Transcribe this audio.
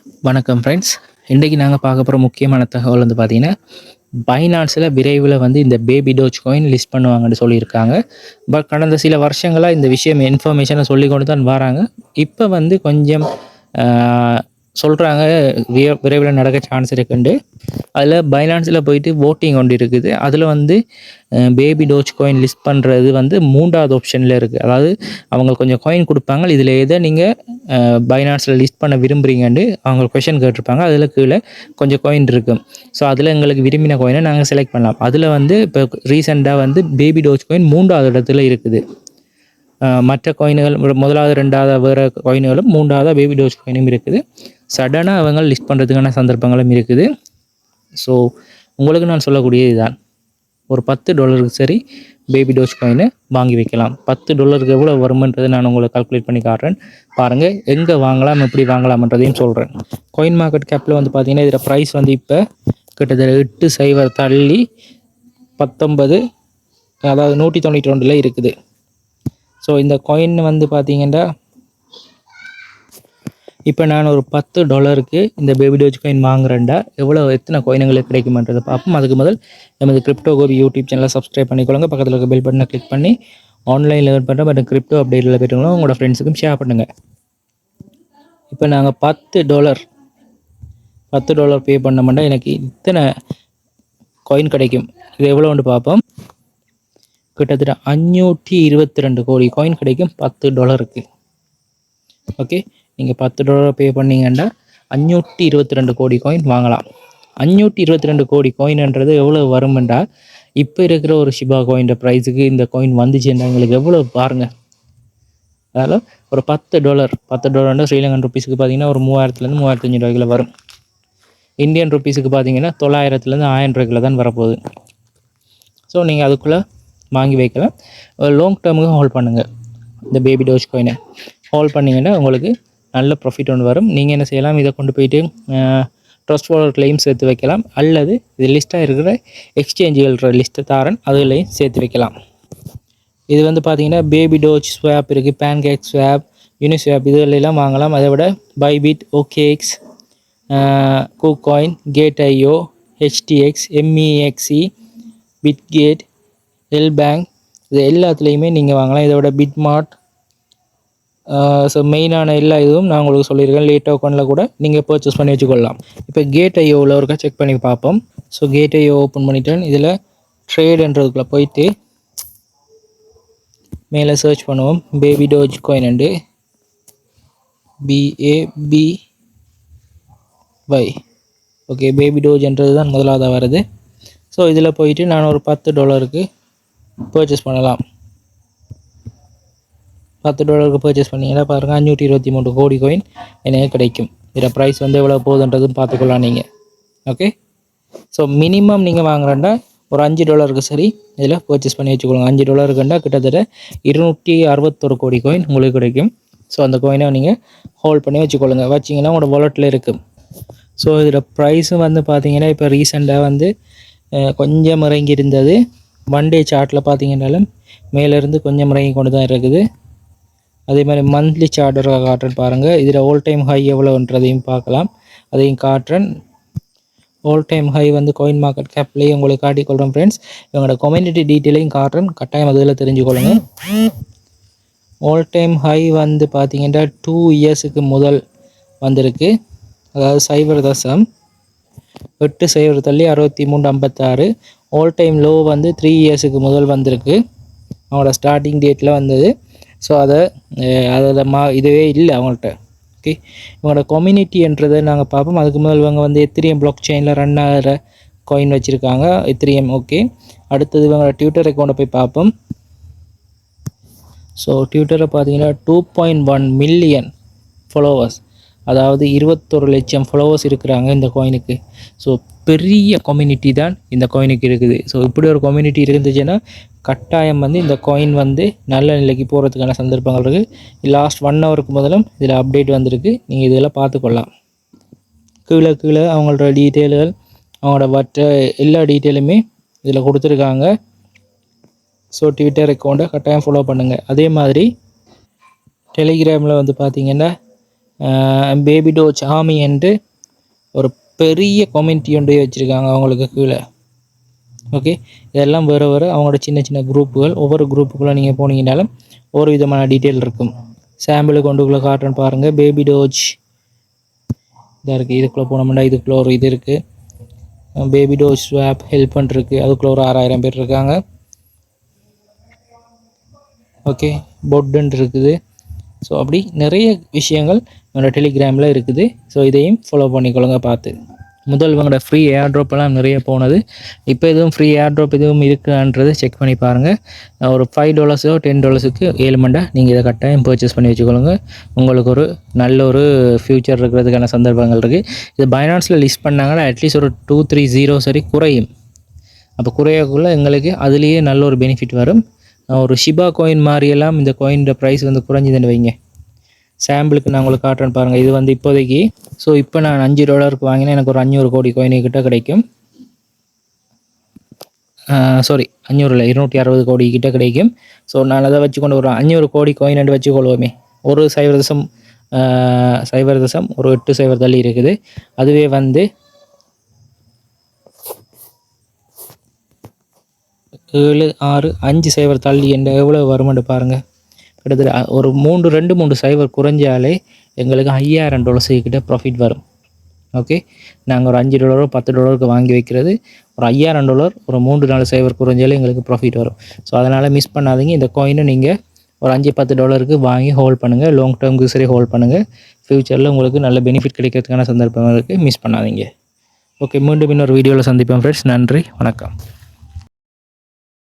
வணக்கம் ஃப்ரெண்ட்ஸ். இன்றைக்கி நாங்கள் பார்க்க போகிற முக்கியமான தகவல் வந்து பார்த்திங்கன்னா, பைனான்ஸில் விரைவில் வந்து இந்த பேபி டோஜ் காயின் லிஸ்ட் பண்ணுவாங்கன்னு சொல்லியிருக்காங்க. பட் கடந்த சில வருஷங்களாக இந்த விஷயம் இன்ஃபர்மேஷனை சொல்லி கொண்டு தான் வராங்க. இப்போ வந்து கொஞ்சம் சொல்கிறாங்க விரைவில் நடக்க சான்ஸ் இருக்குண்டு. அதில் பைனான்ஸில் போயிட்டு ஓட்டிங் கொண்டு இருக்குது. அதில் வந்து பேபி டோஜ் காயின் லிஸ்ட் பண்ணுறது வந்து 3வது ஆப்ஷனில் இருக்குது. அதாவது அவங்க கொஞ்சம் காயின் கொடுப்பாங்க. இதில் எதை நீங்கள் பைனான்ஸில் லிஸ்ட் பண்ண விரும்புகிறீங்கன்னு அவங்க கொஷின் கேட்டிருப்பாங்க. அதில் கீழே கொஞ்சம் காயின் இருக்கும். ஸோ அதில் எங்களுக்கு விரும்பின காயினை நாங்கள் செலக்ட் பண்ணலாம். அதில் வந்து இப்போ ரீசெண்டாக வந்து பேபி டோஜ் காயின் 3வது இடத்துல இருக்குது. மற்ற காயின்கள் 1வது 2வது வேறு காயின்களும் 3வது பேபி டோஜ் காயினும் இருக்குது. சடனாக அவங்க லிஸ்ட் பண்ணுறதுக்கான சந்தர்ப்பங்களும் இருக்குது. ஸோ உங்களுக்கு நான் சொல்லக்கூடியது இதுதான். ஒரு $10 சரி பேபி டோஜ் காயினை வாங்கி வைக்கலாம். $10 எவ்வளோ வருமன்றதை நான் உங்களுக்கு கால்குலேட் பண்ணி காட்டுறேன். பாருங்கள் எங்கே வாங்கலாம், எப்படி வாங்கலாம்ன்றதையும் சொல்கிறேன். காயின் மார்க்கெட் கேப்பில் வந்து பார்த்திங்கன்னா இதில் ப்ரைஸ் வந்து இப்போ கிட்டத்தட்ட 8 தள்ளி 19, அதாவது 192 இருக்குது. ஸோ இந்த காயின் வந்து பார்த்திங்கன்னா இப்போ நான் ஒரு $10 இந்த பேபி டோஜ் காயின் வாங்குறேன்டா எத்தனை காயின்களுக்கு கிடைக்குமன்றதை பார்ப்போம். அதுக்கு முதல் நமது கிரிப்டோ கோபி யூடியூப் சேனலை சப்ஸ்கிரைப் பண்ணிக்கொள்ளுங்க. பக்கத்தில் இருக்க பெல் பட்டனை கிளிக் பண்ணி ஆன்லைனில் ஏர்ன் பண்ணுற மற்றும் கிரிப்டோ அப்டேட்டில் போய்ட்டுங்களும் உங்களோட ஃப்ரெண்ட்ஸுக்கும் ஷேர் பண்ணுங்கள். இப்போ நாங்கள் $10 பே பண்ணோம்னா எனக்கு இத்தனை காயின் கிடைக்கும். இது எவ்வளோன்னு பார்ப்போம். கிட்டத்தட்ட 522 கோடி காயின் கிடைக்கும் $10. ஓகே, நீங்கள் $10 பே பண்ணிங்கன்னா 522 கோடி காயின் வாங்கலாம். 522 கோடி காயின்ன்றது எவ்வளோ வருமெண்டா, இப்போ இருக்கிற ஒரு ஷிபா காயின் ப்ரைஸுக்கு இந்த காயின் வந்துச்சுன்னா எங்களுக்கு எவ்வளோ பாருங்கள். அதனால் ஒரு $10 ஸ்ரீலங்கன் ருப்பீஸுக்கு பார்த்தீங்கன்னா ஒரு 3000லேருந்து 3500 வரும். இந்தியன் ருப்பீஸுக்கு பார்த்தீங்கன்னா 900லேருந்து 1000 தான் வரப்போகுது. ஸோ நீங்கள் அதுக்குள்ளே வாங்கி வைக்கலாம். லாங் டேர்முக்கு ஹோல்ட் பண்ணுங்கள். இந்த பேபி டோஜ் காயினை ஹோல்ட் பண்ணிங்கன்னா உங்களுக்கு நல்ல ப்ராஃபிட் ஒன்று வரும். நீங்கள் என்ன செய்யலாம், இதை கொண்டு போயிட்டு ட்ரஸ்ட் வாலெட்லையும் சேர்த்து வைக்கலாம். அல்லது இது லிஸ்ட்டாக இருக்கிற எக்ஸ்சேஞ்சுகள் லிஸ்ட்டை தாரன் அதுலேயும் சேர்த்து வைக்கலாம். இது வந்து பார்த்திங்கன்னா பேபி டோஜ் ஸ்வாப் இருக்குது, பேன்கேக் ஸ்வாப், யூனிஸ்வாப் இதுகளெல்லாம் வாங்கலாம். அதை விட பைபிட், ஓகேஎக்ஸ், கூகாயின், கேட்.io, HTX, MEXC, பிட்கேட், எல்பேங்க் இது எல்லாத்துலேயுமே நீங்கள் வாங்கலாம். இதை விட பிட்மார்ட், ஸோ மெயினான எல்லா இதுவும் நான் உங்களுக்கு சொல்லியிருக்கேன். லேட் டோக்கனில் கூட நீங்கள் பர்ச்சேஸ் பண்ணி வச்சுக்கொள்ளலாம். இப்போ கேட்.ioவில் ஒருக்கா செக் பண்ணி பார்ப்போம். ஸோ கேட்.io ஓப்பன் பண்ணிட்டேன். இதில் ட்ரேடுன்றதுக்குள்ளே போயிட்டு மேலே சர்ச் பண்ணுவோம். Baby Doge coin and BABY. Okay, Baby டோஜ்ன்றது தான் முதலாவதாக வருது. ஸோ இதில் போயிட்டு நான் ஒரு $10 பர்ச்சேஸ் பண்ணலாம். $10 பர்ச்சேஸ் பண்ணிங்கன்னா பாருங்கள் 523 கோடி காயின் எனக்கு கிடைக்கும். இதில் ப்ரைஸ் வந்து எவ்வளோ போகுதுன்றதும் பார்த்துக்கலாம் நீங்கள். ஓகே, ஸோ மினிமம் நீங்கள் வாங்குறேன்னா ஒரு $5 சரி இதில் பர்ச்சேஸ் பண்ணி வச்சுக்கொள்ளுங்க. $5 கிட்டத்தட்ட 261 கோடி காயின் உங்களுக்கு கிடைக்கும். ஸோ அந்த காயினை நீங்கள் ஹோல்ட் பண்ணி வச்சுக்கொள்ளுங்க. வச்சிங்கன்னா உங்களோட வாலெட்டில் இருக்கும். ஸோ இதில் ப்ரைஸும் வந்து பார்த்திங்கன்னா இப்போ ரீசெண்டாக வந்து கொஞ்சம் இறங்கி இருந்தது. 1 டே சார்ட்டில் பார்த்திங்கன்னாலும் மேலேருந்து கொஞ்சம் இறங்கி கொண்டு தான் இருக்குது. அதே மாதிரி மந்த்லி சார்ட்டரை காட்டுறேன் பாருங்கள். இதில் ஆல் டைம் ஹை எவ்வளோன்றதையும் பார்க்கலாம். அதையும் காட்டுறேன். ஆல் டைம் ஹை வந்து காயின் மார்க்கெட் கேப்லேயே உங்களுக்கு காட்டிக்கொள்கிறேன் ஃப்ரெண்ட்ஸ். இவங்களோட கம்யூனிட்டி டீட்டெயிலையும் காட்டுறேன், கட்டாயம் அதில் தெரிஞ்சுக்கொள்ளுங்க. ஆல் டைம் ஹை வந்து பார்த்திங்கன்னா 2 இயர்ஸுக்கு முதல் வந்திருக்கு. அதாவது 0.8 தள்ளி 63.56. ஆல் டைம் லோ வந்து 3 இயர்ஸுக்கு முதல் வந்திருக்கு. அவங்களோட ஸ்டார்டிங் டேட்டில் வந்தது. ஸோ அதில் இதுவே இல்லை அவங்கள்ட்ட. ஓகே, இவங்களோட கம்யூனிட்டின்றதை நாங்கள் பார்ப்போம். அதுக்கு முதல் இவங்க வந்து எத்திரியம் பிளாக் செயினில் ரன் ஆகிற காயின் வச்சுருக்காங்க, எத்திரியம். ஓகே, அடுத்தது இவங்களோட ட்விட்டர் அக்கௌண்ட்டை போய் பார்ப்போம். ஸோ ட்விட்டரை பார்த்தீங்கன்னா 2.1 மில்லியன் ஃபாலோவர்ஸ், அதாவது 21 லட்சம் ஃபாலோவர்ஸ் இருக்கிறாங்க இந்த காயினுக்கு. ஸோ பெரிய கம்யூனிட்டி தான் இந்த காயினுக்கு இருக்குது. ஸோ இப்படி ஒரு கம்யூனிட்டி இருந்துச்சுன்னா கட்டாயம் வந்து இந்த காயின் வந்து நல்ல நிலைக்கு போகிறதுக்கான சந்தர்ப்பங்கள் இருக்குது. லாஸ்ட் 1 ஹவருக்கு முதலும் இதில் அப்டேட் வந்திருக்கு. நீங்கள் இதெல்லாம் பார்த்துக்கொள்ளலாம். கீழே அவங்களோட டீட்டெயில்கள், அவங்களோட மற்ற எல்லா டீட்டெயிலுமே இதில் கொடுத்துருக்காங்க. ஸோ ட்விட்டர் அக்கௌண்ட்டை கட்டாயம் ஃபாலோ பண்ணுங்கள். அதே மாதிரி டெலிகிராமில் வந்து பார்த்திங்கன்னா பேபி டோச் ஆர்மி என்று ஒரு பெரிய கம்யூனிட்டி ஒன்று வச்சுருக்காங்க அவங்களுக்கு கீழே. ஓகே, இதெல்லாம் வேறு வேறு அவங்களோட சின்ன சின்ன குரூப்புகள். ஒவ்வொரு குரூப்புக்குள்ளே நீங்கள் போனீங்கன்னாலும் ஒரு விதமான டீட்டெயில் இருக்கும். சாம்பிளுக்கு கொண்டுக்குள்ளே காட்டுறேன்னு பாருங்கள். பேபி டோச் இதாக இருக்குது. இதுக்குள்ளே போனோம்னா இதுக்குள்ளே ஒரு இது இருக்குது. பேபி டோச் ஸ்வாப் ஹெல்ப் பண்ணிருக்கு. அதுக்குள்ளே ஒரு 6000 பேர் இருக்காங்க. ஓகே, பொட்டுன்னு இருக்குது. ஸோ அப்படி நிறைய விஷயங்கள் என்னோடய டெலிகிராமில் இருக்குது. ஸோ இதையும் ஃபாலோ பண்ணிக்கொள்ளுங்க பார்த்து. முதல் இவங்களோட ஃப்ரீ ஏர்ட்ராப்பெல்லாம் நிறைய போனது. இப்போ எதுவும் ஃப்ரீ ஏர்ட்ராப் எதுவும் இருக்குன்றது செக் பண்ணி பாருங்கள். ஒரு $5 $10 7 மண்டா நீங்கள் இதை கட்டாயம் பர்ச்சேஸ் பண்ணி வச்சுக்கொள்ளுங்க. உங்களுக்கு ஒரு நல்ல ஒரு ஃப்யூச்சர் இருக்கிறதுக்கான சந்தர்ப்பங்கள் இருக்குது. இது பைனான்ஸில் லிஸ்ட் பண்ணாங்கன்னா அட்லீஸ்ட் ஒரு 2-3 சரி குறையும். அப்போ குறையக்குள்ளே எங்களுக்கு அதுலேயே நல்ல ஒரு பெனிஃபிட் வரும். ஒரு ஷிபா காயின் மாதிரியெல்லாம் இந்த காயினோட ப்ரைஸ் வந்து குறைஞ்சிதுன்னு வைங்க. சாம்பிளுக்கு நான் உங்களுக்கு காட்டுறேன்னு பாருங்கள். இது வந்து இப்போதைக்கு ஸோ இப்போ நான் $5 வாங்கினா எனக்கு ஒரு 500 கோடி காயின் கிட்ட கிடைக்கும். சாரி 500 இல்லை 260 கோடி கிட்ட கிடைக்கும். ஸோ நான் அதை வச்சுக்கொண்டு ஒரு 500 கோடி காயின் என்று வச்சுக்கொள்வோமே. ஒரு 0.0 ஒரு 8 தள்ளி இருக்குது. அதுவே வந்து 7 6 5 தள்ளி என்ற எவ்வளோ வருமென்று பாருங்கள். கிட்டத்தட்ட ஒரு 2-3 குறைஞ்சாலே எங்களுக்கு $5000 கிட்ட ப்ராஃபிட் வரும். ஓகே, நாங்கள் ஒரு $5 $10 வாங்கி வைக்கிறது ஒரு $5000 ஒரு 3-4 குறைஞ்சாலே எங்களுக்கு ப்ராஃபிட் வரும். ஸோ அதனால் மிஸ் பண்ணாதீங்க. இந்த காயினை நீங்கள் ஒரு $5-10 வாங்கி ஹோல்ட் பண்ணுங்கள். லாங் டேர்முக்கு சரி ஹோல்ட் பண்ணுங்கள். ஃப்யூச்சரில் உங்களுக்கு நல்ல பெனிஃபிட் கிடைக்கிறதுக்கான சந்தர்ப்பம் இருக்குது. மிஸ் பண்ணாதீங்க. ஓகே, மீண்டும் இன்னொரு வீடியோவில் சந்திப்போம் ஃப்ரெண்ட்ஸ். நன்றி, வணக்கம்.